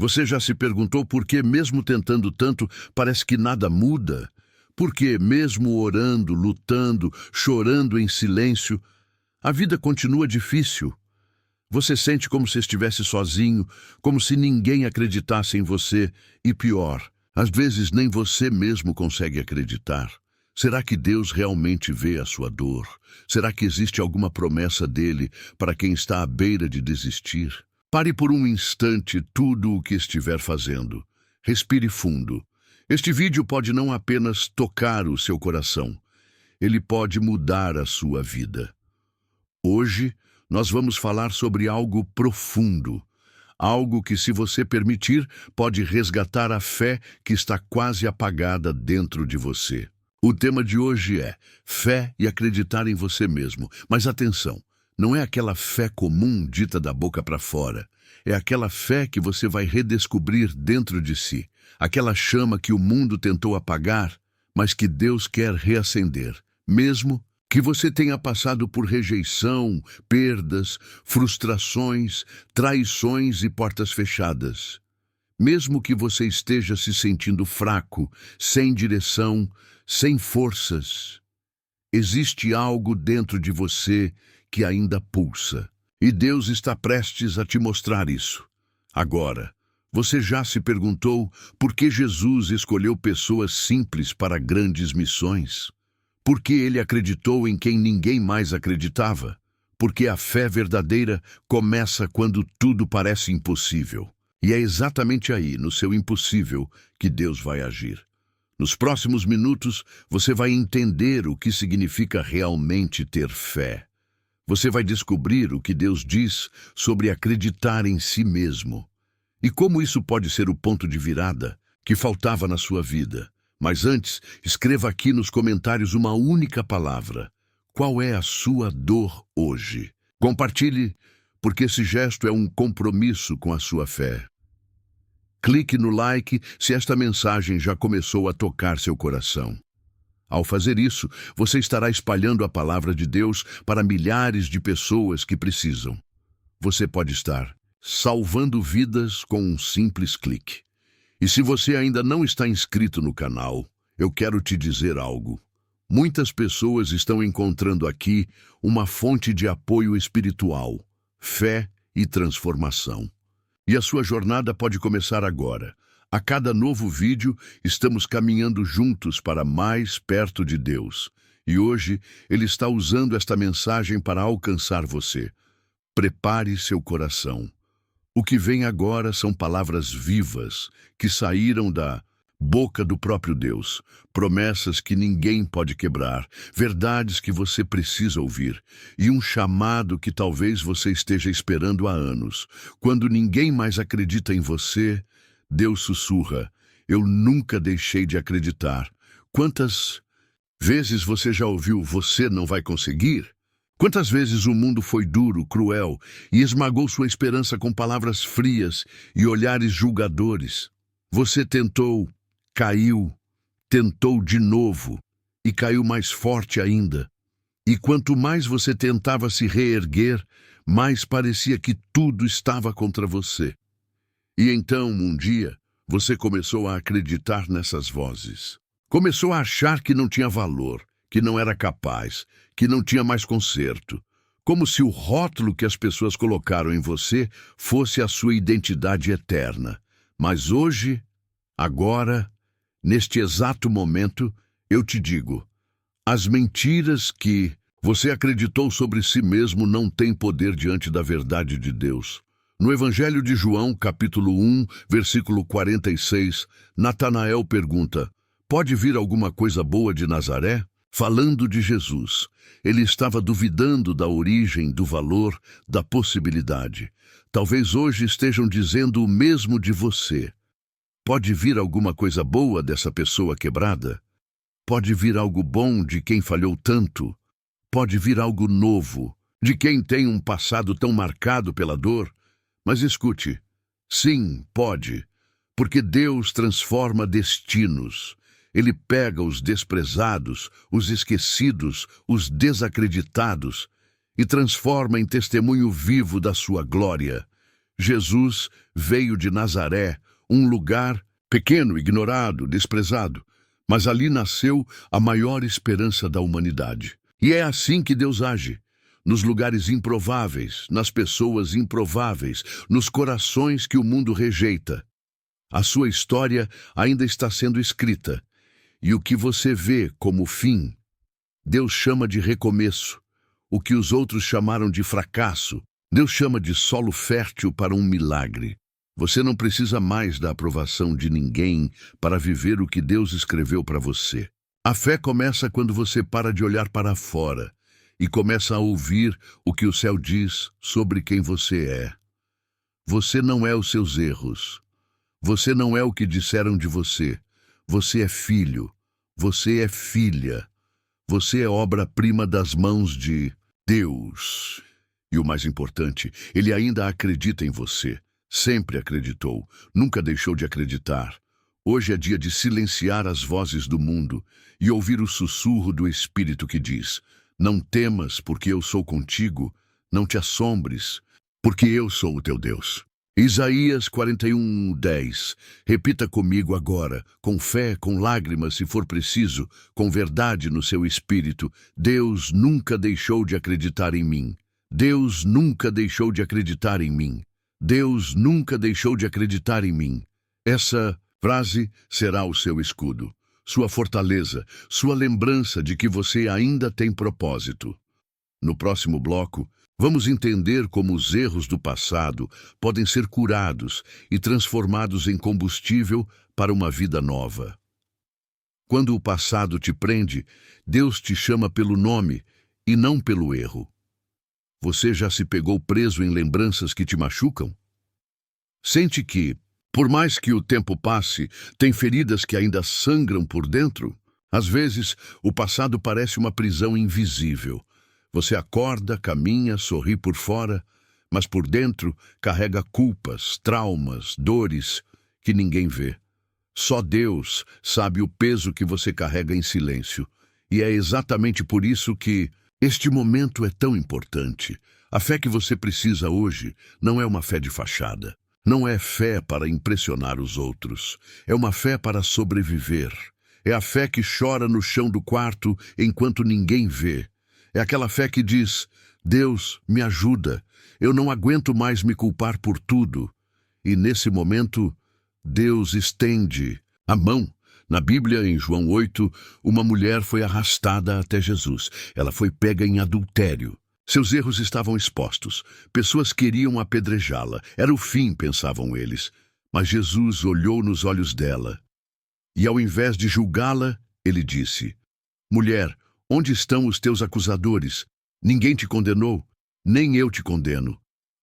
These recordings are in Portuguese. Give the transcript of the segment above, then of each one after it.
Você já se perguntou por que, mesmo tentando tanto, parece que nada muda? Por que, mesmo orando, lutando, chorando em silêncio, a vida continua difícil? Você sente como se estivesse sozinho, como se ninguém acreditasse em você, e pior, às vezes nem você mesmo consegue acreditar. Será que Deus realmente vê a sua dor? Será que existe alguma promessa dele para quem está à beira de desistir? Pare por um instante tudo o que estiver fazendo. Respire fundo. Este vídeo pode não apenas tocar o seu coração, ele pode mudar a sua vida. Hoje, nós vamos falar sobre algo profundo, algo que, se você permitir, pode resgatar a fé que está quase apagada dentro de você. O tema de hoje é fé e acreditar em você mesmo. Mas atenção, não é aquela fé comum dita da boca para fora. É aquela fé que você vai redescobrir dentro de si. Aquela chama que o mundo tentou apagar, mas que Deus quer reacender. Mesmo que você tenha passado por rejeição, perdas, frustrações, traições e portas fechadas. Mesmo que você esteja se sentindo fraco, sem direção, sem forças, existe algo dentro de você que ainda pulsa. E Deus está prestes a te mostrar isso. Agora, você já se perguntou por que Jesus escolheu pessoas simples para grandes missões? Porque ele acreditou em quem ninguém mais acreditava? Porque a fé verdadeira começa quando tudo parece impossível. E é exatamente aí, no seu impossível, que Deus vai agir. Nos próximos minutos, você vai entender o que significa realmente ter fé. Você vai descobrir o que Deus diz sobre acreditar em si mesmo. E como isso pode ser o ponto de virada que faltava na sua vida. Mas antes, escreva aqui nos comentários uma única palavra. Qual é a sua dor hoje? Compartilhe, porque esse gesto é um compromisso com a sua fé. Clique no like se esta mensagem já começou a tocar seu coração. Ao fazer isso, você estará espalhando a palavra de Deus para milhares de pessoas que precisam. Você pode estar salvando vidas com um simples clique. E se você ainda não está inscrito no canal, eu quero te dizer algo. Muitas pessoas estão encontrando aqui uma fonte de apoio espiritual, fé e transformação. E a sua jornada pode começar agora. A cada novo vídeo, estamos caminhando juntos para mais perto de Deus. E hoje, Ele está usando esta mensagem para alcançar você. Prepare seu coração. O que vem agora são palavras vivas que saíram da boca do próprio Deus, promessas que ninguém pode quebrar, verdades que você precisa ouvir, e um chamado que talvez você esteja esperando há anos. Quando ninguém mais acredita em você, Deus sussurra: eu nunca deixei de acreditar. Quantas vezes você já ouviu "você não vai conseguir"? Quantas vezes o mundo foi duro, cruel, e esmagou sua esperança com palavras frias e olhares julgadores? Você tentou, caiu, tentou de novo e caiu mais forte ainda. E quanto mais você tentava se reerguer, mais parecia que tudo estava contra você. E então, um dia, você começou a acreditar nessas vozes. Começou a achar que não tinha valor, que não era capaz, que não tinha mais conserto. Como se o rótulo que as pessoas colocaram em você fosse a sua identidade eterna. Mas hoje, agora, neste exato momento, eu te digo, as mentiras que você acreditou sobre si mesmo não têm poder diante da verdade de Deus. No Evangelho de João, capítulo 1, versículo 46, Natanael pergunta: pode vir alguma coisa boa de Nazaré? Falando de Jesus, ele estava duvidando da origem, do valor, da possibilidade. Talvez hoje estejam dizendo o mesmo de você. Pode vir alguma coisa boa dessa pessoa quebrada? Pode vir algo bom de quem falhou tanto? Pode vir algo novo, de quem tem um passado tão marcado pela dor? Mas escute, sim, pode, porque Deus transforma destinos. Ele pega os desprezados, os esquecidos, os desacreditados e transforma em testemunho vivo da sua glória. Jesus veio de Nazaré, um lugar pequeno, ignorado, desprezado, mas ali nasceu a maior esperança da humanidade. E é assim que Deus age, nos lugares improváveis, nas pessoas improváveis, nos corações que o mundo rejeita. A sua história ainda está sendo escrita, e o que você vê como fim, Deus chama de recomeço. O que os outros chamaram de fracasso, Deus chama de solo fértil para um milagre. Você não precisa mais da aprovação de ninguém para viver o que Deus escreveu para você. A fé começa quando você para de olhar para fora e começa a ouvir o que o céu diz sobre quem você é. Você não é os seus erros. Você não é o que disseram de você. Você é filho. Você é filha. Você é obra-prima das mãos de Deus. E o mais importante, Ele ainda acredita em você. Sempre acreditou. Nunca deixou de acreditar. Hoje é dia de silenciar as vozes do mundo e ouvir o sussurro do Espírito que diz: não temas, porque eu sou contigo. Não te assombres, porque eu sou o teu Deus. Isaías 41:10. Repita comigo agora, com fé, com lágrimas, se for preciso, com verdade no seu espírito. Deus nunca deixou de acreditar em mim. Deus nunca deixou de acreditar em mim. Deus nunca deixou de acreditar em mim. Essa frase será o seu escudo, sua fortaleza, sua lembrança de que você ainda tem propósito. No próximo bloco, vamos entender como os erros do passado podem ser curados e transformados em combustível para uma vida nova. Quando o passado te prende, Deus te chama pelo nome e não pelo erro. Você já se pegou preso em lembranças que te machucam? Sente que, por mais que o tempo passe, tem feridas que ainda sangram por dentro? Às vezes, o passado parece uma prisão invisível. Você acorda, caminha, sorri por fora, mas por dentro carrega culpas, traumas, dores que ninguém vê. Só Deus sabe o peso que você carrega em silêncio. E é exatamente por isso que este momento é tão importante. A fé que você precisa hoje não é uma fé de fachada. Não é fé para impressionar os outros. É uma fé para sobreviver. É a fé que chora no chão do quarto enquanto ninguém vê. É aquela fé que diz: Deus, me ajuda. Eu não aguento mais me culpar por tudo. E nesse momento, Deus estende a mão. Na Bíblia, em João 8, uma mulher foi arrastada até Jesus. Ela foi pega em adultério. Seus erros estavam expostos. Pessoas queriam apedrejá-la. Era o fim, pensavam eles. Mas Jesus olhou nos olhos dela. E ao invés de julgá-la, ele disse: Mulher, onde estão os teus acusadores? Ninguém te condenou, nem eu te condeno.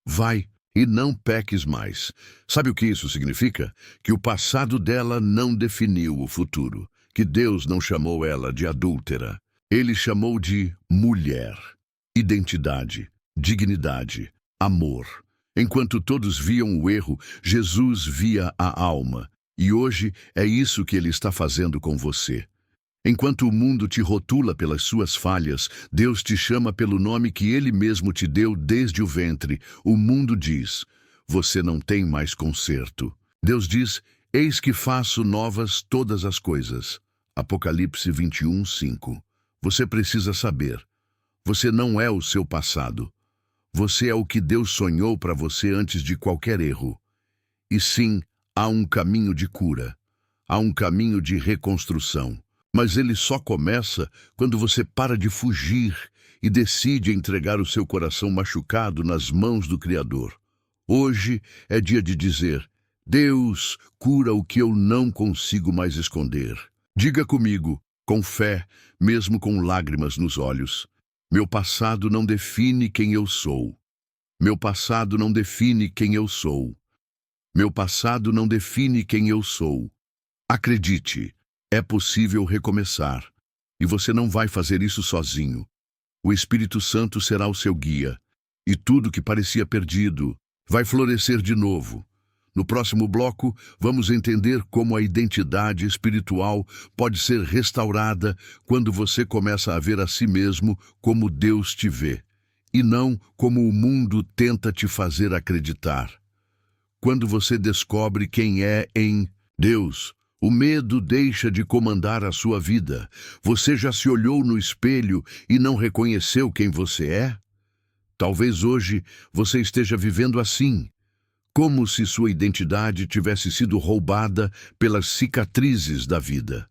Vai e não peques mais. Sabe o que isso significa? Que o passado dela não definiu o futuro. Que Deus não chamou ela de adúltera. Ele chamou de mulher. Identidade, dignidade, amor. Enquanto todos viam o erro, Jesus via a alma. E hoje é isso que Ele está fazendo com você. Enquanto o mundo te rotula pelas suas falhas, Deus te chama pelo nome que Ele mesmo te deu desde o ventre. O mundo diz: você não tem mais conserto. Deus diz: eis que faço novas todas as coisas. Apocalipse 21:5. Você precisa saber. Você não é o seu passado. Você é o que Deus sonhou para você antes de qualquer erro. E sim, há um caminho de cura. Há um caminho de reconstrução. Mas ele só começa quando você para de fugir e decide entregar o seu coração machucado nas mãos do Criador. Hoje é dia de dizer: Deus, cura o que eu não consigo mais esconder. Diga comigo, com fé, mesmo com lágrimas nos olhos: meu passado não define quem eu sou. Meu passado não define quem eu sou. Meu passado não define quem eu sou. Acredite, é possível recomeçar. E você não vai fazer isso sozinho. O Espírito Santo será o seu guia. E tudo que parecia perdido vai florescer de novo. No próximo bloco, vamos entender como a identidade espiritual pode ser restaurada quando você começa a ver a si mesmo como Deus te vê, e não como o mundo tenta te fazer acreditar. quando você descobre quem é em Deus. O medo deixa de comandar a sua vida. Você já se olhou no espelho e não reconheceu quem você é? Talvez hoje você esteja vivendo assim, como se sua identidade tivesse sido roubada pelas cicatrizes da vida.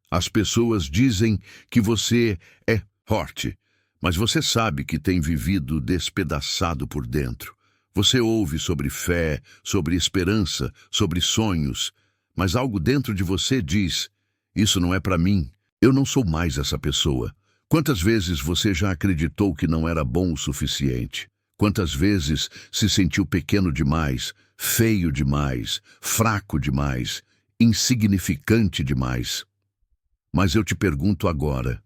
As pessoas dizem que você é forte, mas você sabe que tem vivido despedaçado por dentro. Você ouve sobre fé, sobre esperança, sobre sonhos, mas algo dentro de você diz: isso não é para mim, eu não sou mais essa pessoa. Quantas vezes você já acreditou que não era bom o suficiente? Quantas vezes se sentiu pequeno demais, feio demais, fraco demais, insignificante demais? Mas eu te pergunto agora,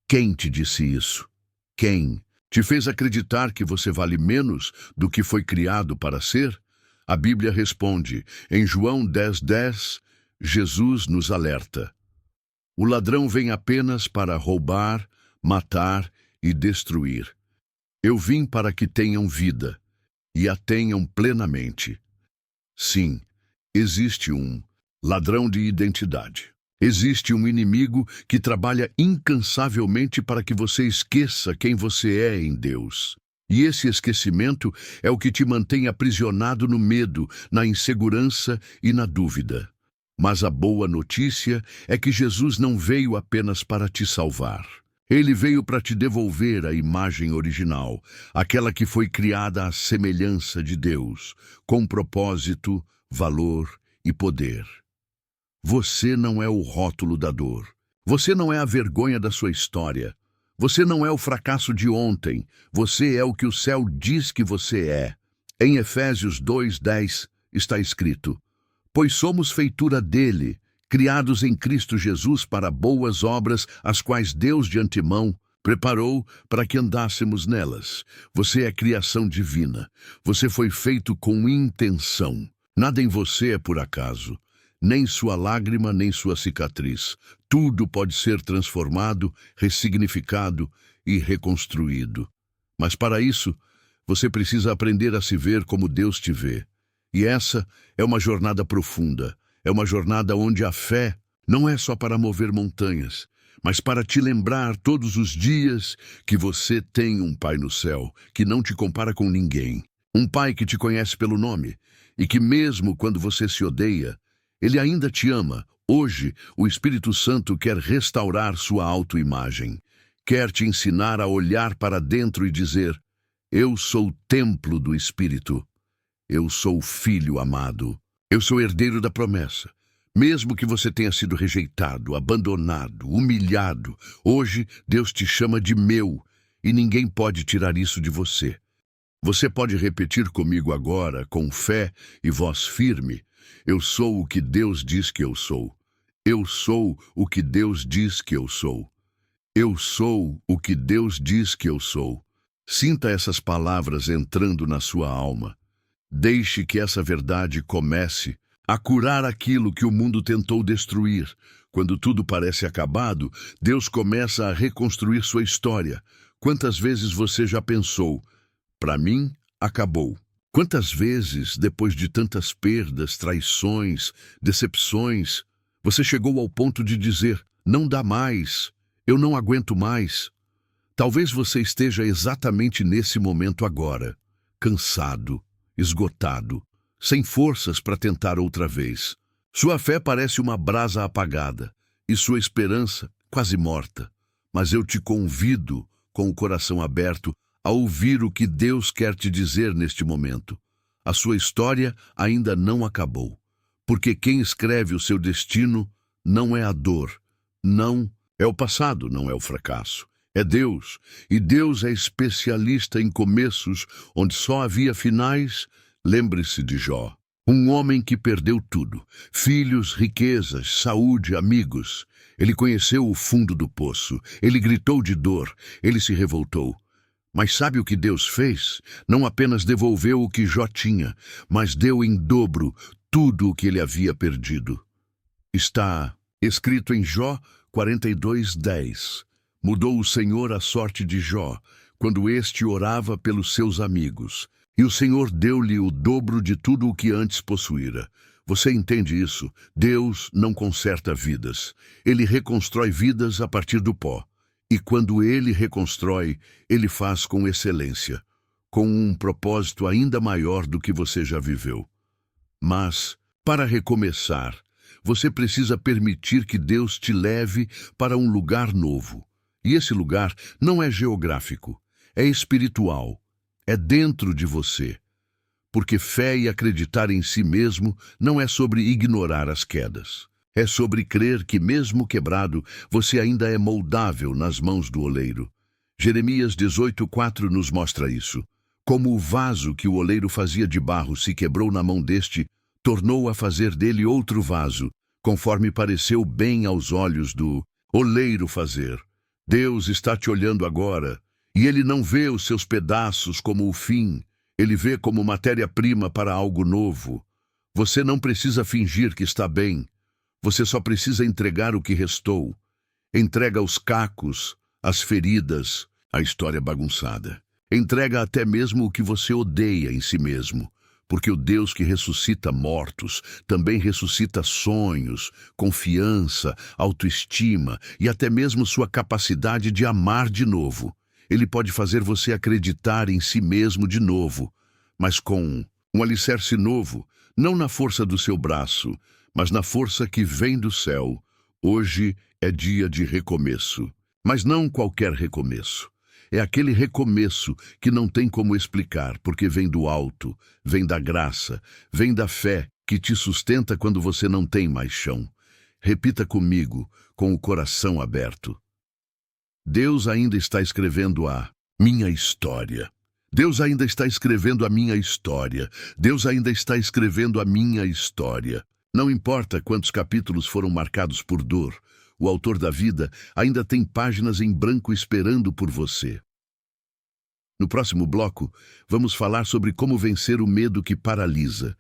quem te disse isso? Quem te fez acreditar que você vale menos do que foi criado para ser? A Bíblia responde, em João 10:10, Jesus nos alerta: o ladrão vem apenas para roubar, matar e destruir. Eu vim para que tenham vida, e a tenham plenamente. Sim, existe um ladrão de identidade. Existe um inimigo que trabalha incansavelmente para que você esqueça quem você é em Deus. E esse esquecimento é o que te mantém aprisionado no medo, na insegurança e na dúvida. Mas a boa notícia é que Jesus não veio apenas para te salvar. Ele veio para te devolver a imagem original, aquela que foi criada à semelhança de Deus, com propósito, valor e poder. Você não é o rótulo da dor. Você não é a vergonha da sua história. Você não é o fracasso de ontem. Você é o que o céu diz que você é. Em Efésios 2:10 está escrito: pois somos feitura dele, criados em Cristo Jesus para boas obras, as quais Deus de antemão preparou para que andássemos nelas. Você é criação divina. Você foi feito com intenção. Nada em você é por acaso. Nem sua lágrima, nem sua cicatriz. Tudo pode ser transformado, ressignificado e reconstruído. Mas para isso, você precisa aprender a se ver como Deus te vê. E essa é uma jornada profunda. É uma jornada onde a fé não é só para mover montanhas, mas para te lembrar todos os dias que você tem um Pai no céu, que não te compara com ninguém. Um Pai que te conhece pelo nome e que mesmo quando você se odeia, Ele ainda te ama. Hoje, o Espírito Santo quer restaurar sua autoimagem. Quer te ensinar a olhar para dentro e dizer: eu sou o templo do Espírito. Eu sou o filho amado. Eu sou herdeiro da promessa. Mesmo que você tenha sido rejeitado, abandonado, humilhado, hoje Deus te chama de meu e ninguém pode tirar isso de você. Você pode repetir comigo agora, com fé e voz firme: eu sou o que Deus diz que eu sou. Eu sou o que Deus diz que eu sou. Eu sou o que Deus diz que eu sou. Sinta essas palavras entrando na sua alma. Deixe que essa verdade comece a curar aquilo que o mundo tentou destruir. Quando tudo parece acabado, Deus começa a reconstruir sua história. Quantas vezes você já pensou: para mim, acabou? Quantas vezes, depois de tantas perdas, traições, decepções, você chegou ao ponto de dizer: não dá mais, eu não aguento mais? Talvez você esteja exatamente nesse momento agora, cansado, esgotado, sem forças para tentar outra vez. Sua fé parece uma brasa apagada e sua esperança quase morta. Mas eu te convido, com o coração aberto, a ouvir o que Deus quer te dizer neste momento. A sua história ainda não acabou, porque quem escreve o seu destino não é a dor, não é o passado, não é o fracasso. É Deus, e Deus é especialista em começos onde só havia finais. Lembre-se de Jó, um homem que perdeu tudo: filhos, riquezas, saúde, amigos. Ele conheceu o fundo do poço, ele gritou de dor, ele se revoltou. Mas sabe o que Deus fez? Não apenas devolveu o que Jó tinha, mas deu em dobro tudo o que ele havia perdido. Está escrito em Jó 42:10. Mudou o Senhor a sorte de Jó, quando este orava pelos seus amigos. E o Senhor deu-lhe o dobro de tudo o que antes possuíra. Você entende isso? Deus não conserta vidas. Ele reconstrói vidas a partir do pó. E quando Ele reconstrói, Ele faz com excelência, com um propósito ainda maior do que você já viveu. Mas, para recomeçar, você precisa permitir que Deus te leve para um lugar novo. E esse lugar não é geográfico, é espiritual, é dentro de você. Porque fé e acreditar em si mesmo não é sobre ignorar as quedas. É sobre crer que, mesmo quebrado, você ainda é moldável nas mãos do oleiro. Jeremias 18:4 nos mostra isso. Como o vaso que o oleiro fazia de barro se quebrou na mão deste, tornou a fazer dele outro vaso, conforme pareceu bem aos olhos do oleiro fazer. Deus está te olhando agora, e Ele não vê os seus pedaços como o fim, Ele vê como matéria-prima para algo novo. Você não precisa fingir que está bem. Você só precisa entregar o que restou. Entrega os cacos, as feridas, a história bagunçada. Entrega até mesmo o que você odeia em si mesmo, porque o Deus que ressuscita mortos também ressuscita sonhos, confiança, autoestima e até mesmo sua capacidade de amar de novo. Ele pode fazer você acreditar em si mesmo de novo, mas com um alicerce novo, não na força do seu braço, mas na força que vem do céu. Hoje é dia de recomeço, mas não qualquer recomeço. É aquele recomeço que não tem como explicar, porque vem do alto, vem da graça, vem da fé que te sustenta quando você não tem mais chão. Repita comigo, com o coração aberto. Deus ainda está escrevendo a minha história. Deus ainda está escrevendo a minha história. Deus ainda está escrevendo a minha história. Não importa quantos capítulos foram marcados por dor, o autor da vida ainda tem páginas em branco esperando por você. No próximo bloco, vamos falar sobre como vencer o medo que paralisa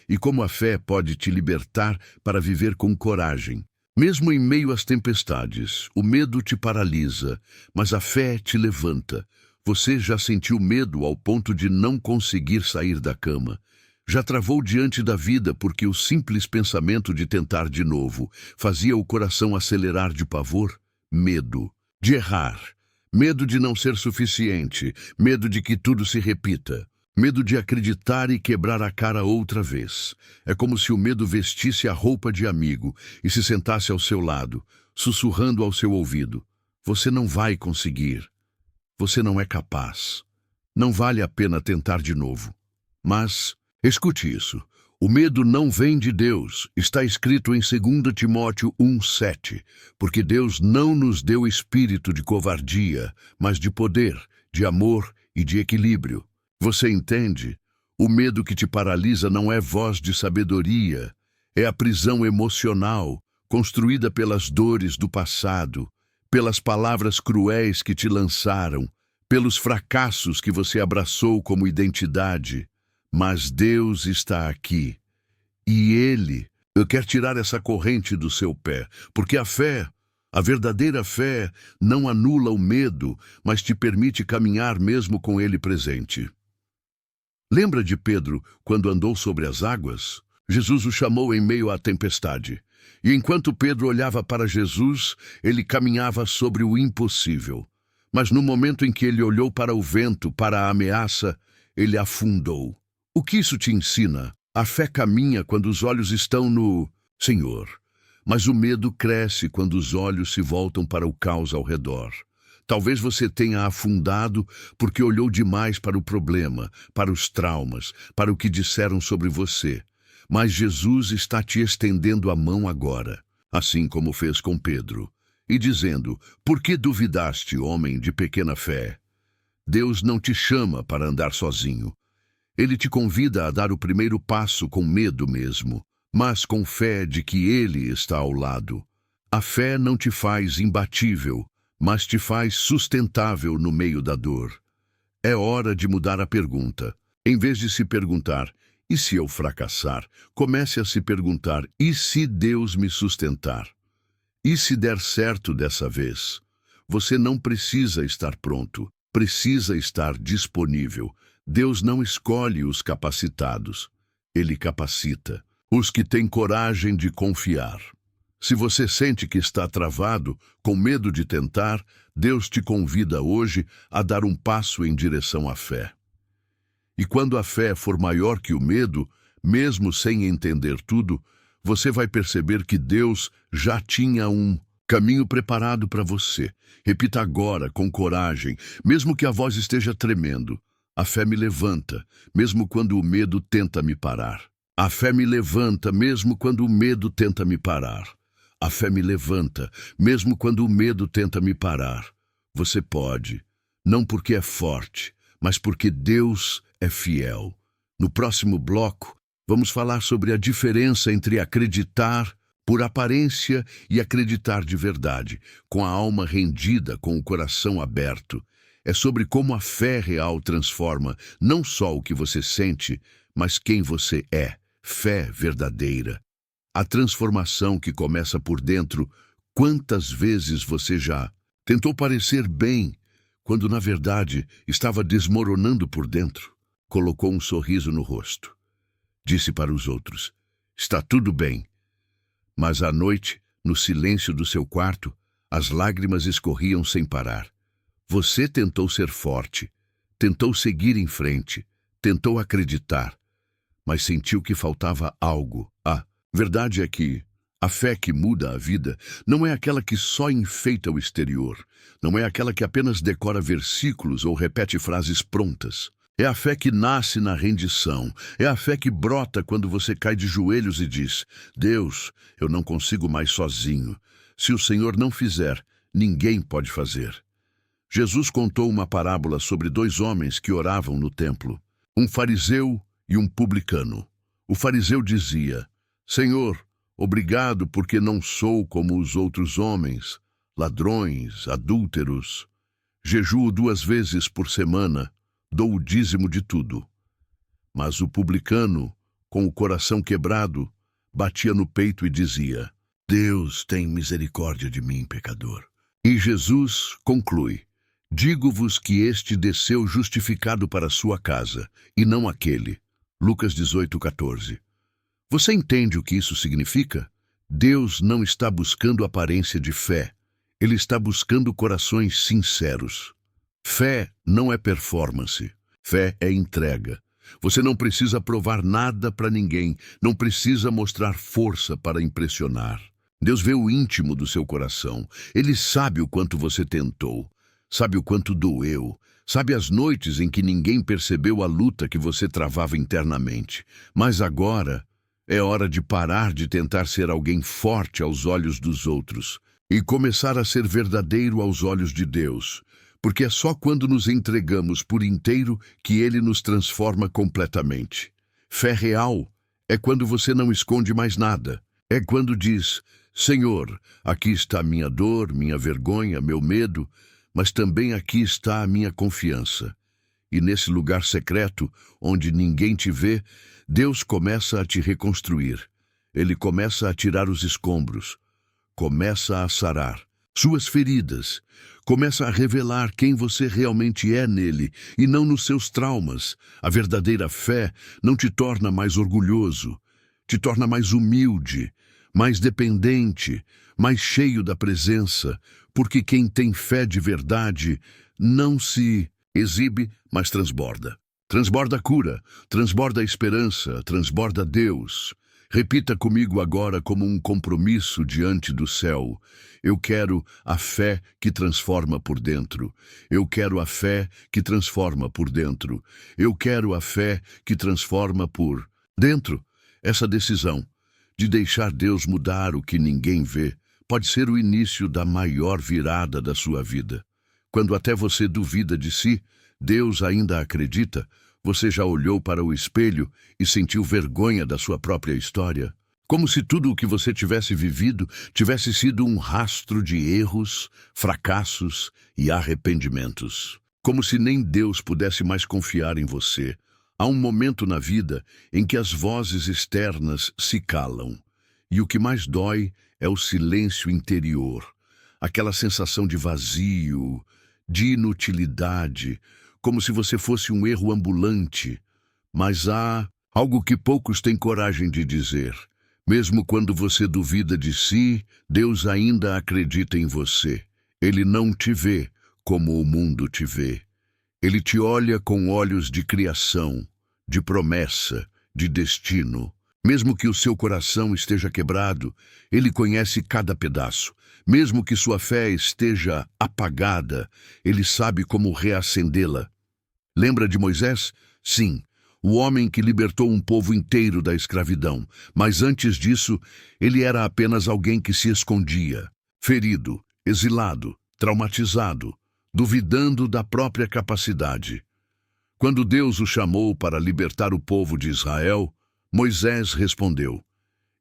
e como a fé pode te libertar para viver com coragem. Mesmo em meio às tempestades, o medo te paralisa, mas a fé te levanta. Você já sentiu medo ao ponto de não conseguir sair da cama? Já travou diante da vida porque o simples pensamento de tentar de novo fazia o coração acelerar de pavor? Medo de errar, medo de não ser suficiente, medo de que tudo se repita, medo de acreditar e quebrar a cara outra vez. É como se o medo vestisse a roupa de amigo e se sentasse ao seu lado, sussurrando ao seu ouvido: você não vai conseguir, você não é capaz, não vale a pena tentar de novo. Mas escute isso. O medo não vem de Deus. Está escrito em 2 Timóteo 1:7. Porque Deus não nos deu espírito de covardia, mas de poder, de amor e de equilíbrio. Você entende? O medo que te paralisa não é voz de sabedoria. É a prisão emocional, construída pelas dores do passado, pelas palavras cruéis que te lançaram, pelos fracassos que você abraçou como identidade. Mas Deus está aqui, e Ele quer tirar essa corrente do seu pé, porque a fé, a verdadeira fé, não anula o medo, mas te permite caminhar mesmo com Ele presente. Lembra de Pedro quando andou sobre as águas? Jesus o chamou em meio à tempestade, e enquanto Pedro olhava para Jesus, ele caminhava sobre o impossível. Mas no momento em que ele olhou para o vento, para a ameaça, ele afundou. O que isso te ensina? A fé caminha quando os olhos estão no Senhor, mas o medo cresce quando os olhos se voltam para o caos ao redor. Talvez você tenha afundado porque olhou demais para o problema, para os traumas, para o que disseram sobre você. Mas Jesus está te estendendo a mão agora, assim como fez com Pedro, e dizendo: por que duvidaste, homem de pequena fé? Deus não te chama para andar sozinho. Ele te convida a dar o primeiro passo com medo mesmo, mas com fé de que Ele está ao lado. A fé não te faz imbatível, mas te faz sustentável no meio da dor. É hora de mudar a pergunta. Em vez de se perguntar: e se eu fracassar? Comece a se perguntar: e se Deus me sustentar? E se der certo dessa vez? Você não precisa estar pronto, precisa estar disponível. Deus não escolhe os capacitados, Ele capacita os que têm coragem de confiar. Se você sente que está travado, com medo de tentar, Deus te convida hoje a dar um passo em direção à fé. E quando a fé for maior que o medo, mesmo sem entender tudo, você vai perceber que Deus já tinha um caminho preparado para você. Repita agora, com coragem, mesmo que a voz esteja tremendo. A fé me levanta, mesmo quando o medo tenta me parar. A fé me levanta, mesmo quando o medo tenta me parar. A fé me levanta, mesmo quando o medo tenta me parar. Você pode, não porque é forte, mas porque Deus é fiel. No próximo bloco, vamos falar sobre a diferença entre acreditar por aparência e acreditar de verdade, com a alma rendida, com o coração aberto. É sobre como a fé real transforma não só o que você sente, mas quem você é. Fé verdadeira. A transformação que começa por dentro. Quantas vezes você já tentou parecer bem, quando na verdade estava desmoronando por dentro? Colocou um sorriso no rosto. Disse para os outros: está tudo bem. Mas à noite, no silêncio do seu quarto, as lágrimas escorriam sem parar. Você tentou ser forte, tentou seguir em frente, tentou acreditar, mas sentiu que faltava algo. A verdade é que a fé que muda a vida não é aquela que só enfeita o exterior, não é aquela que apenas decora versículos ou repete frases prontas. É a fé que nasce na rendição, é a fé que brota quando você cai de joelhos e diz: Deus, eu não consigo mais sozinho. Se o Senhor não fizer, ninguém pode fazer. Jesus contou uma parábola sobre 2 homens que oravam no templo, um fariseu e um publicano. O fariseu dizia: Senhor, obrigado porque não sou como os outros homens, ladrões, adúlteros. Jejuo 2 vezes por semana, dou o dízimo de tudo. Mas o publicano, com o coração quebrado, batia no peito e dizia: Deus, tem misericórdia de mim, pecador. E Jesus conclui: digo-vos que este desceu justificado para sua casa, e não aquele. Lucas 18:14. Você entende o que isso significa? Deus não está buscando aparência de fé. Ele está buscando corações sinceros. Fé não é performance. Fé é entrega. Você não precisa provar nada para ninguém, não precisa mostrar força para impressionar. Deus vê o íntimo do seu coração. Ele sabe o quanto você tentou, sabe o quanto doeu, sabe as noites em que ninguém percebeu a luta que você travava internamente. Mas agora é hora de parar de tentar ser alguém forte aos olhos dos outros e começar a ser verdadeiro aos olhos de Deus. Porque é só quando nos entregamos por inteiro que Ele nos transforma completamente. Fé real é quando você não esconde mais nada. É quando diz: Senhor, aqui está a minha dor, minha vergonha, meu medo, mas também aqui está a minha confiança. E nesse lugar secreto, onde ninguém te vê, Deus começa a te reconstruir. Ele começa a tirar os escombros, começa a sarar suas feridas, começa a revelar quem você realmente é nele e não nos seus traumas. A verdadeira fé não te torna mais orgulhoso, te torna mais humilde, mais dependente, mais cheio da presença, porque quem tem fé de verdade não se exibe, mas transborda. Transborda cura, transborda esperança, transborda Deus. Repita comigo agora como um compromisso diante do céu: eu quero a fé que transforma por dentro. Eu quero a fé que transforma por dentro. Eu quero a fé que transforma por dentro. Essa decisão de deixar Deus mudar o que ninguém vê pode ser o início da maior virada da sua vida. Quando até você duvida de si, Deus ainda acredita. Você já olhou para o espelho e sentiu vergonha da sua própria história? Como se tudo o que você tivesse vivido tivesse sido um rastro de erros, fracassos e arrependimentos. Como se nem Deus pudesse mais confiar em você. Há um momento na vida em que as vozes externas se calam. E o que mais dói é o silêncio interior. Aquela sensação de vazio, de inutilidade, como se você fosse um erro ambulante. Mas há algo que poucos têm coragem de dizer. Mesmo quando você duvida de si, Deus ainda acredita em você. Ele não te vê como o mundo te vê. Ele te olha com olhos de criação, de promessa, de destino. Mesmo que o seu coração esteja quebrado, Ele conhece cada pedaço. Mesmo que sua fé esteja apagada, Ele sabe como reacendê-la. Lembra de Moisés? Sim, o homem que libertou um povo inteiro da escravidão. Mas antes disso, ele era apenas alguém que se escondia, ferido, exilado, traumatizado, duvidando da própria capacidade. Quando Deus o chamou para libertar o povo de Israel, Moisés respondeu: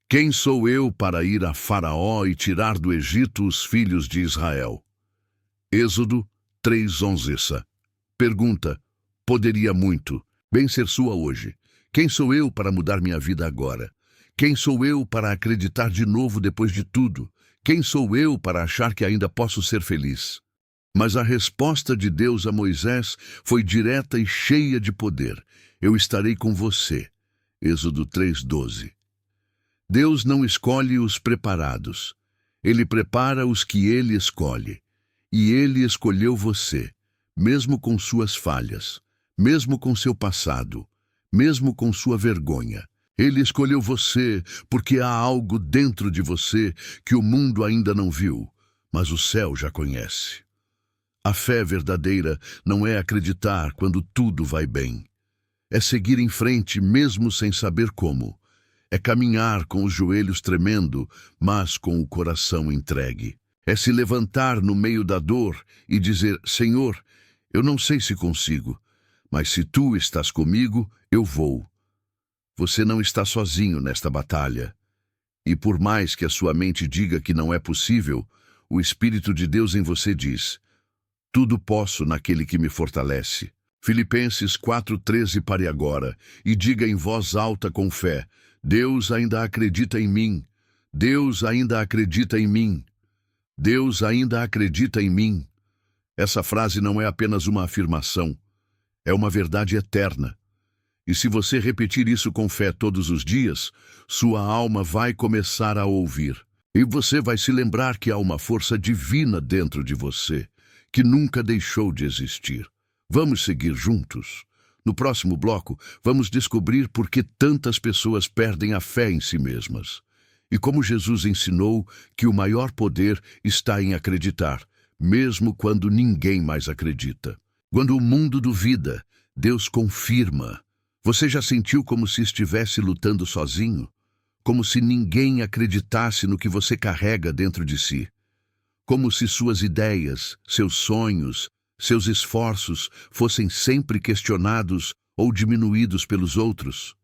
"Quem sou eu para ir a Faraó e tirar do Egito os filhos de Israel?" Êxodo 3:11. Pergunta: poderia muito bem ser sua hoje. Quem sou eu para mudar minha vida agora? Quem sou eu para acreditar de novo depois de tudo? Quem sou eu para achar que ainda posso ser feliz? Mas a resposta de Deus a Moisés foi direta e cheia de poder. Eu estarei com você. Êxodo 3:12. Deus não escolhe os preparados. Ele prepara os que Ele escolhe. E Ele escolheu você, mesmo com suas falhas, mesmo com seu passado, mesmo com sua vergonha. Ele escolheu você porque há algo dentro de você que o mundo ainda não viu, mas o céu já conhece. A fé verdadeira não é acreditar quando tudo vai bem. É seguir em frente mesmo sem saber como. É caminhar com os joelhos tremendo, mas com o coração entregue. É se levantar no meio da dor e dizer: Senhor, eu não sei se consigo, mas se Tu estás comigo, eu vou. Você não está sozinho nesta batalha. E por mais que a sua mente diga que não é possível, o Espírito de Deus em você diz: tudo posso naquele que me fortalece. Filipenses 4:13. Pare agora e diga em voz alta com fé: Deus ainda acredita em mim. Deus ainda acredita em mim. Deus ainda acredita em mim. Essa frase não é apenas uma afirmação, é uma verdade eterna. E se você repetir isso com fé todos os dias, sua alma vai começar a ouvir. E você vai se lembrar que há uma força divina dentro de você, que nunca deixou de existir. Vamos seguir juntos? No próximo bloco, vamos descobrir por que tantas pessoas perdem a fé em si mesmas. E como Jesus ensinou que o maior poder está em acreditar, mesmo quando ninguém mais acredita. Quando o mundo duvida, Deus confirma. Você já sentiu como se estivesse lutando sozinho? Como se ninguém acreditasse no que você carrega dentro de si? Como se suas ideias, seus sonhos, seus esforços fossem sempre questionados ou diminuídos pelos outros?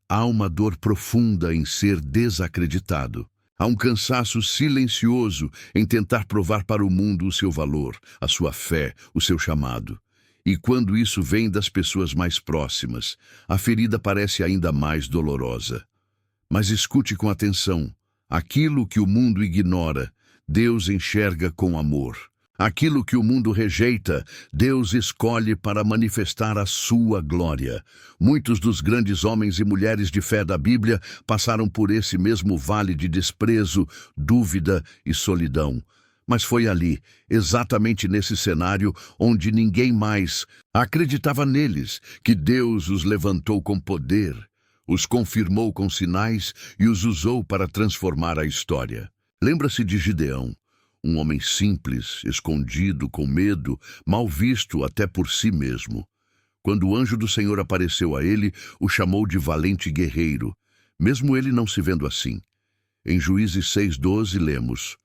Há uma dor profunda em ser desacreditado. Há um cansaço silencioso em tentar provar para o mundo o seu valor, a sua fé, o seu chamado. E quando isso vem das pessoas mais próximas, a ferida parece ainda mais dolorosa. Mas escute com atenção. Aquilo que o mundo ignora, Deus enxerga com amor. Aquilo que o mundo rejeita, Deus escolhe para manifestar a sua glória. Muitos dos grandes homens e mulheres de fé da Bíblia passaram por esse mesmo vale de desprezo, dúvida e solidão. Mas foi ali, exatamente nesse cenário, onde ninguém mais acreditava neles, que Deus os levantou com poder, os confirmou com sinais e os usou para transformar a história. Lembra-se de Gideão, um homem simples, escondido, com medo, mal visto até por si mesmo. Quando o anjo do Senhor apareceu a ele, o chamou de valente guerreiro, mesmo ele não se vendo assim. Em Juízes 6:12 lemos: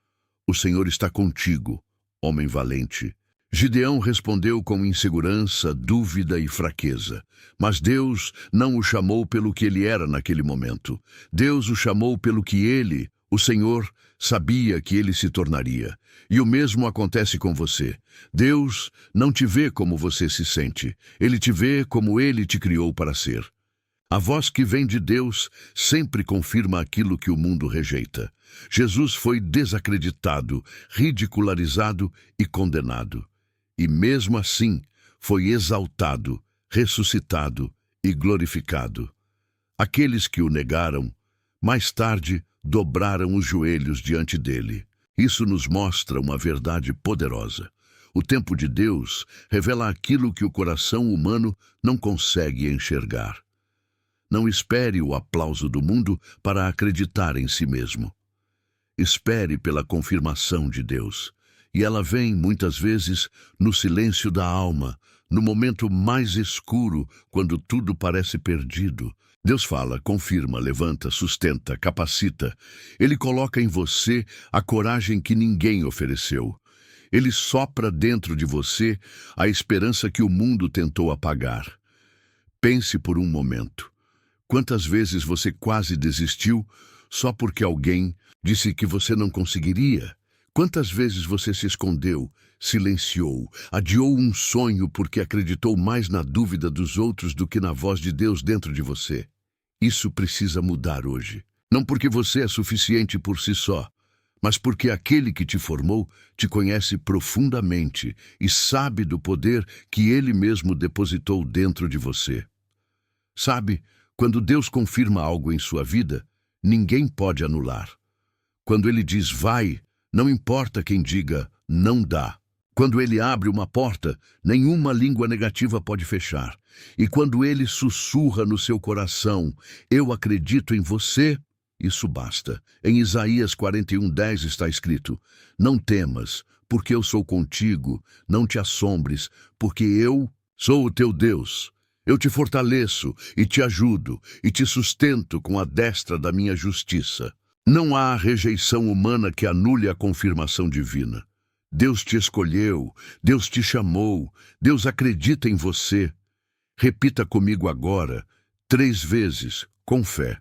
O Senhor está contigo, homem valente. Gideão respondeu com insegurança, dúvida e fraqueza. Mas Deus não o chamou pelo que ele era naquele momento. Deus o chamou pelo que ele, o Senhor, sabia que ele se tornaria. E o mesmo acontece com você. Deus não te vê como você se sente. Ele te vê como ele te criou para ser. A voz que vem de Deus sempre confirma aquilo que o mundo rejeita. Jesus foi desacreditado, ridicularizado e condenado. E mesmo assim, foi exaltado, ressuscitado e glorificado. Aqueles que o negaram, mais tarde dobraram os joelhos diante dele. Isso nos mostra uma verdade poderosa. O tempo de Deus revela aquilo que o coração humano não consegue enxergar. Não espere o aplauso do mundo para acreditar em si mesmo. Espere pela confirmação de Deus. E ela vem, muitas vezes, no silêncio da alma, no momento mais escuro, quando tudo parece perdido. Deus fala, confirma, levanta, sustenta, capacita. Ele coloca em você a coragem que ninguém ofereceu. Ele sopra dentro de você a esperança que o mundo tentou apagar. Pense por um momento. Quantas vezes você quase desistiu só porque alguém disse que você não conseguiria? Quantas vezes você se escondeu, silenciou, adiou um sonho porque acreditou mais na dúvida dos outros do que na voz de Deus dentro de você? Isso precisa mudar hoje. Não porque você é suficiente por si só, mas porque aquele que te formou te conhece profundamente e sabe do poder que ele mesmo depositou dentro de você. Sabe, quando Deus confirma algo em sua vida, ninguém pode anular. Quando ele diz vai, não importa quem diga não dá. Quando ele abre uma porta, nenhuma língua negativa pode fechar. E quando ele sussurra no seu coração, eu acredito em você, isso basta. Em Isaías 41:10 está escrito, não temas, porque eu sou contigo, não te assombres, porque eu sou o teu Deus. Eu te fortaleço e te ajudo e te sustento com a destra da minha justiça. Não há rejeição humana que anule a confirmação divina. Deus te escolheu, Deus te chamou, Deus acredita em você. Repita comigo agora, 3 vezes, com fé.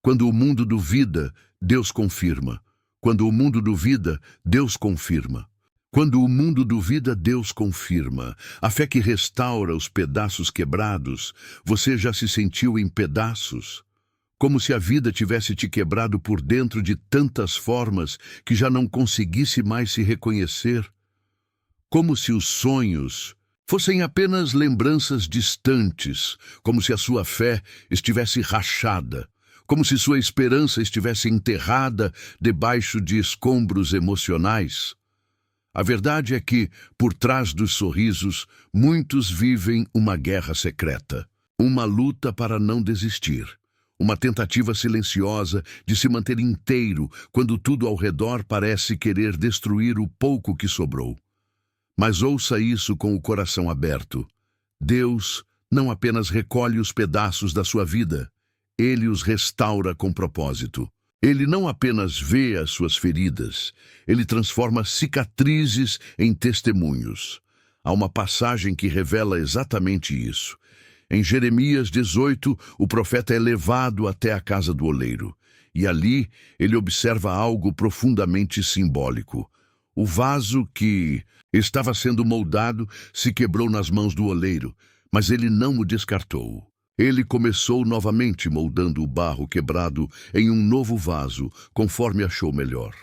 Quando o mundo duvida, Deus confirma. Quando o mundo duvida, Deus confirma. Quando o mundo duvida, Deus confirma. A fé que restaura os pedaços quebrados. Você já se sentiu em pedaços? Como se a vida tivesse te quebrado por dentro de tantas formas que já não conseguisse mais se reconhecer? Como se os sonhos fossem apenas lembranças distantes, como se a sua fé estivesse rachada, como se sua esperança estivesse enterrada debaixo de escombros emocionais? A verdade é que, por trás dos sorrisos, muitos vivem uma guerra secreta, uma luta para não desistir. Uma tentativa silenciosa de se manter inteiro quando tudo ao redor parece querer destruir o pouco que sobrou. Mas ouça isso com o coração aberto. Deus não apenas recolhe os pedaços da sua vida, Ele os restaura com propósito. Ele não apenas vê as suas feridas, Ele transforma cicatrizes em testemunhos. Há uma passagem que revela exatamente isso. Em Jeremias 18, o profeta é levado até a casa do oleiro, e ali ele observa algo profundamente simbólico. O vaso que estava sendo moldado se quebrou nas mãos do oleiro, mas ele não o descartou. Ele começou novamente moldando o barro quebrado em um novo vaso, conforme achou melhor.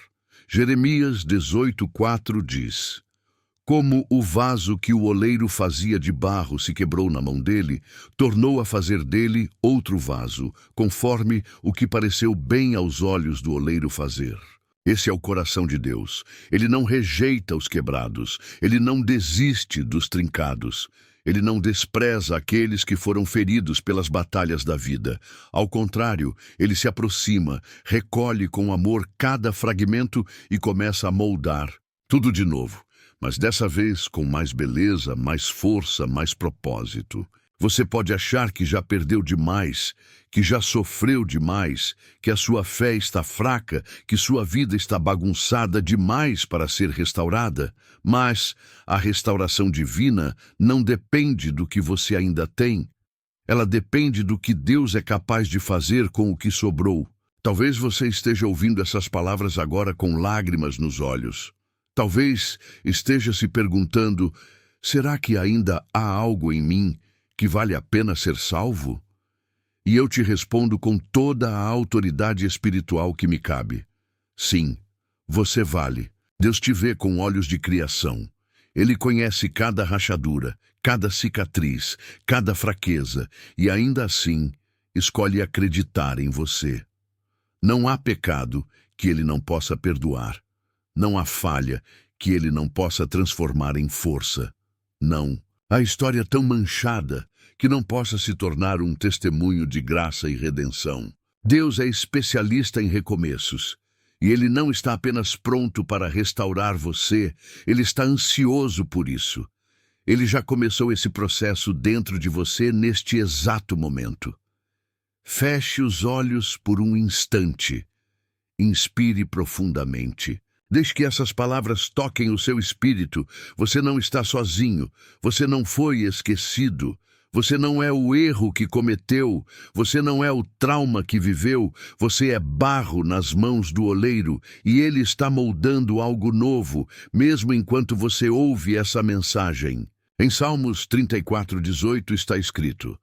Jeremias 18:4 diz: como o vaso que o oleiro fazia de barro se quebrou na mão dele, tornou a fazer dele outro vaso, conforme o que pareceu bem aos olhos do oleiro fazer. Esse é o coração de Deus. Ele não rejeita os quebrados, ele não desiste dos trincados. Ele não despreza aqueles que foram feridos pelas batalhas da vida. Ao contrário, ele se aproxima, recolhe com amor cada fragmento e começa a moldar tudo de novo. Mas dessa vez com mais beleza, mais força, mais propósito. Você pode achar que já perdeu demais, que já sofreu demais, que a sua fé está fraca, que sua vida está bagunçada demais para ser restaurada, mas a restauração divina não depende do que você ainda tem. Ela depende do que Deus é capaz de fazer com o que sobrou. Talvez você esteja ouvindo essas palavras agora com lágrimas nos olhos. Talvez esteja se perguntando, será que ainda há algo em mim que vale a pena ser salvo? E eu te respondo com toda a autoridade espiritual que me cabe. Sim, você vale. Deus te vê com olhos de criação. Ele conhece cada rachadura, cada cicatriz, cada fraqueza, e ainda assim escolhe acreditar em você. Não há pecado que ele não possa perdoar. Não há falha que ele não possa transformar em força. Não há história tão manchada que não possa se tornar um testemunho de graça e redenção. Deus é especialista em recomeços. E Ele não está apenas pronto para restaurar você, Ele está ansioso por isso. Ele já começou esse processo dentro de você neste exato momento. Feche os olhos por um instante. Inspire profundamente. Deixe que essas palavras toquem o seu espírito. Você não está sozinho. Você não foi esquecido. Você não é o erro que cometeu. Você não é o trauma que viveu. Você é barro nas mãos do oleiro e ele está moldando algo novo, mesmo enquanto você ouve essa mensagem. Em Salmos 34:18 está escrito: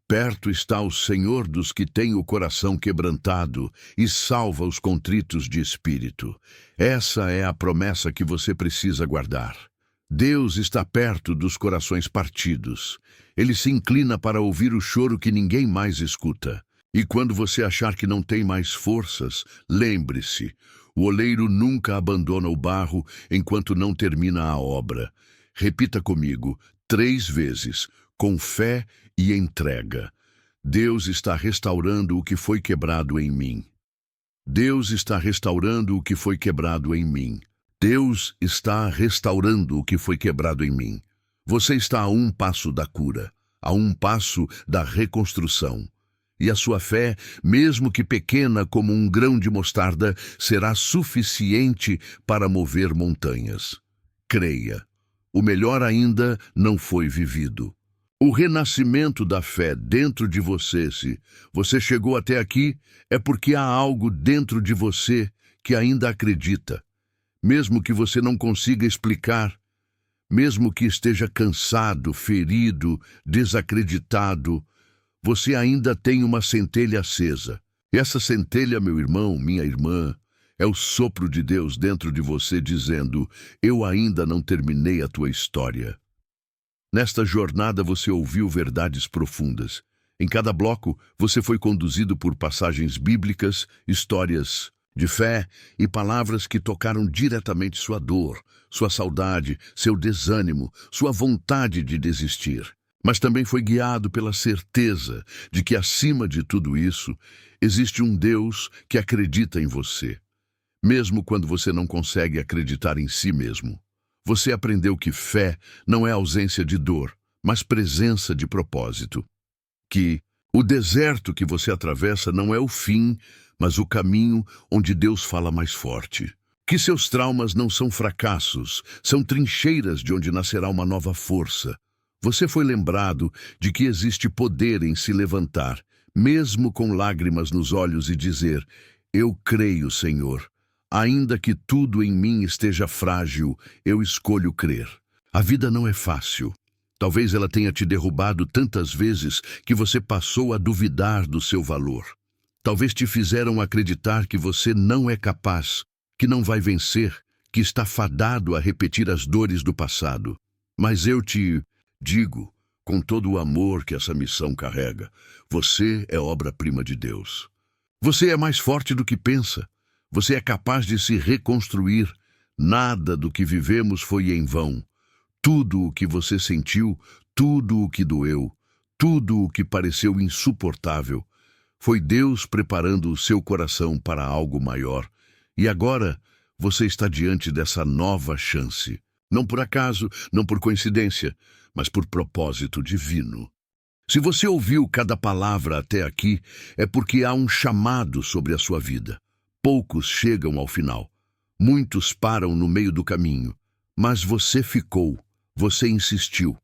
perto está o Senhor dos que têm o coração quebrantado e salva os contritos de espírito. Essa é a promessa que você precisa guardar. Deus está perto dos corações partidos. Ele se inclina para ouvir o choro que ninguém mais escuta. E quando você achar que não tem mais forças, lembre-se, o oleiro nunca abandona o barro enquanto não termina a obra. Repita comigo 3 vezes, com fé e entrega. Deus está restaurando o que foi quebrado em mim. Deus está restaurando o que foi quebrado em mim. Deus está restaurando o que foi quebrado em mim. Você está a um passo da cura, a um passo da reconstrução. E a sua fé, mesmo que pequena como um grão de mostarda, será suficiente para mover montanhas. Creia, o melhor ainda não foi vivido. O renascimento da fé dentro de você, se você chegou até aqui, é porque há algo dentro de você que ainda acredita. Mesmo que você não consiga explicar, mesmo que esteja cansado, ferido, desacreditado, você ainda tem uma centelha acesa. E essa centelha, meu irmão, minha irmã, é o sopro de Deus dentro de você dizendo: eu ainda não terminei a tua história. Nesta jornada você ouviu verdades profundas. Em cada bloco, você foi conduzido por passagens bíblicas, histórias de fé e palavras que tocaram diretamente sua dor, sua saudade, seu desânimo, sua vontade de desistir. Mas também foi guiado pela certeza de que, acima de tudo isso, existe um Deus que acredita em você, mesmo quando você não consegue acreditar em si mesmo. Você aprendeu que fé não é ausência de dor, mas presença de propósito. Que o deserto que você atravessa não é o fim, mas o caminho onde Deus fala mais forte. Que seus traumas não são fracassos, são trincheiras de onde nascerá uma nova força. Você foi lembrado de que existe poder em se levantar, mesmo com lágrimas nos olhos, e dizer: eu creio, Senhor. Ainda que tudo em mim esteja frágil, eu escolho crer. A vida não é fácil. Talvez ela tenha te derrubado tantas vezes que você passou a duvidar do seu valor. Talvez te fizeram acreditar que você não é capaz, que não vai vencer, que está fadado a repetir as dores do passado. Mas eu te digo, com todo o amor que essa missão carrega, você é obra-prima de Deus. Você é mais forte do que pensa. Você é capaz de se reconstruir. Nada do que vivemos foi em vão. Tudo o que você sentiu, tudo o que doeu, tudo o que pareceu insuportável, foi Deus preparando o seu coração para algo maior. E agora você está diante dessa nova chance. Não por acaso, não por coincidência, mas por propósito divino. Se você ouviu cada palavra até aqui, é porque há um chamado sobre a sua vida. Poucos chegam ao final. Muitos param no meio do caminho. Mas você ficou, você insistiu,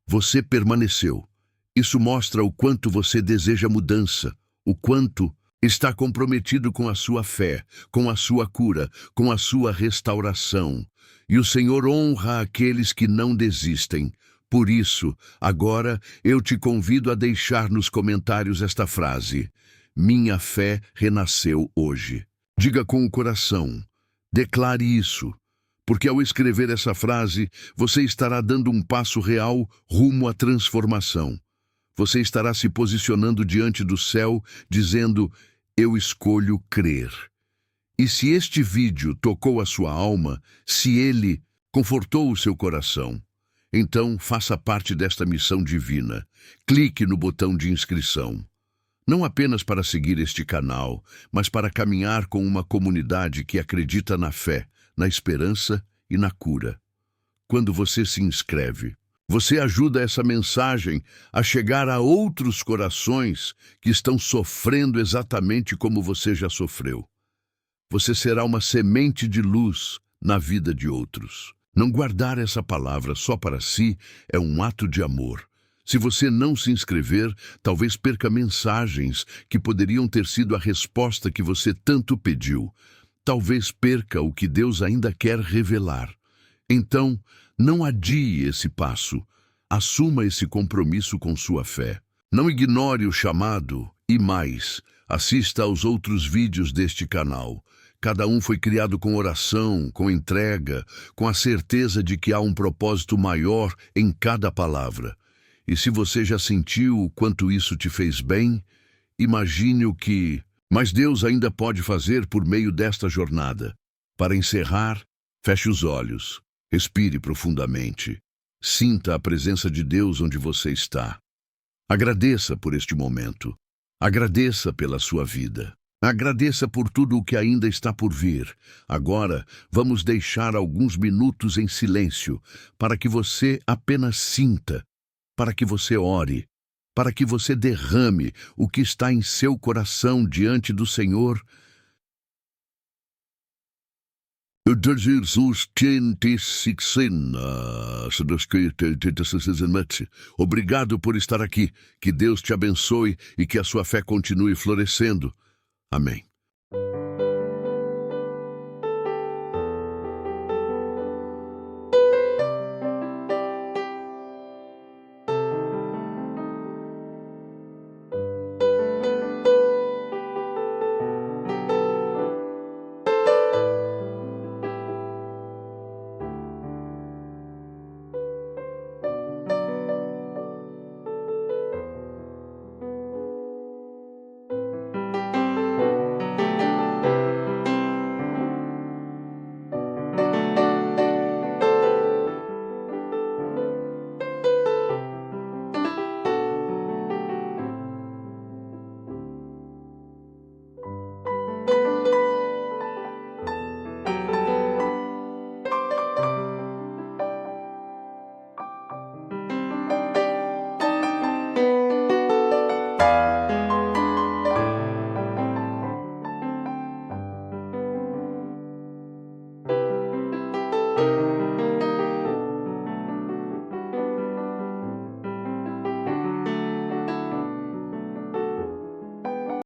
você permaneceu. Isso mostra o quanto você deseja mudança, o quanto está comprometido com a sua fé, com a sua cura, com a sua restauração. E o Senhor honra aqueles que não desistem. Por isso, agora eu te convido a deixar nos comentários esta frase: minha fé renasceu hoje. Diga com o coração, declare isso, Porque ao escrever essa frase, você estará dando um passo real rumo à transformação. Você estará se posicionando diante do céu, dizendo: eu escolho crer. E se este vídeo tocou a sua alma, se ele confortou o seu coração, então faça parte desta missão divina. Clique no botão de inscrição. Não apenas para seguir este canal, mas para caminhar com uma comunidade que acredita na fé, na esperança e na cura. Quando você se inscreve, você ajuda essa mensagem a chegar a outros corações que estão sofrendo exatamente como você já sofreu. Você será uma semente de luz na vida de outros. Não guardar essa palavra só para si é um ato de amor. Se você não se inscrever, talvez perca mensagens que poderiam ter sido a resposta que você tanto pediu. Talvez perca o que Deus ainda quer revelar. Então, não adie esse passo. Assuma esse compromisso com sua fé. Não ignore o chamado e mais, assista aos outros vídeos deste canal. Cada um foi criado com oração, com entrega, com a certeza de que há um propósito maior em cada palavra. E se você já sentiu o quanto isso te fez bem, imagine o que mais Deus ainda pode fazer por meio desta jornada. Para encerrar, feche os olhos, respire profundamente. Sinta a presença de Deus onde você está. Agradeça por este momento. Agradeça pela sua vida. Agradeça por tudo o que ainda está por vir. Agora, vamos deixar alguns minutos em silêncio para que você apenas sinta, para que você ore, para que você derrame o que está em seu coração diante do Senhor. Obrigado por estar aqui. Que Deus te abençoe e que a sua fé continue florescendo. Amém.